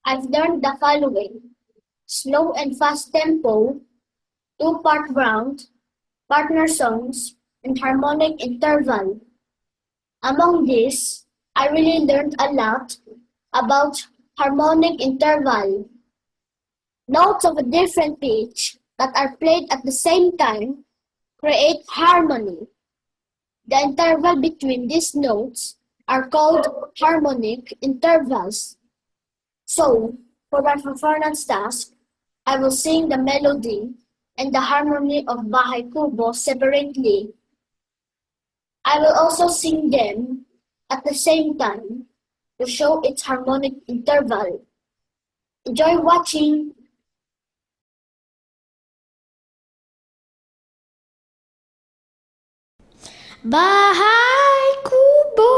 I've learned the following: slow and fast tempo, two-part round, partner songs, and harmonic interval. Among these, I really learned a lot about harmonic interval. Notes of a different pitch that are played at the same time create harmony. The interval between these notes are called harmonic intervals. So, for my performance task, I will sing the melody and the harmony of Bahay Kubo separately. I will also sing them at the same time to show its harmonic interval. Enjoy watching! Bahay kubo,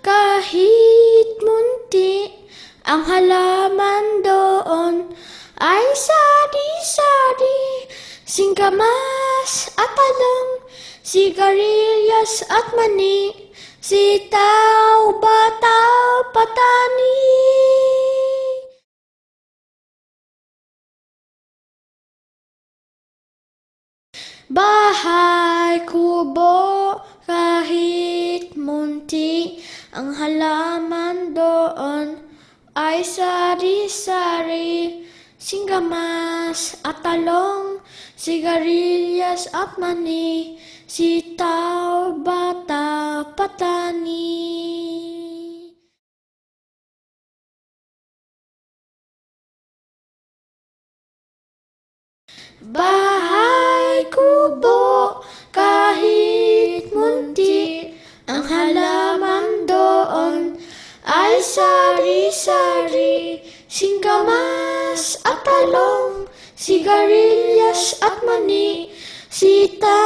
kahit munti, ang halaman doon ay sari-sari, singkamas at talong, sigarilyas at mani, sitaw, bataw, patani. Bahay kubo, kahit munti, ang halaman doon ay sari-sari, singkamas at talong, sigarilyas at mani, sitaw, bataw, patani. Bahay kubo, kahit munti, ang halaman doon ay sari-sari, singkamas at talong, sigarilyas at mani, sitaw,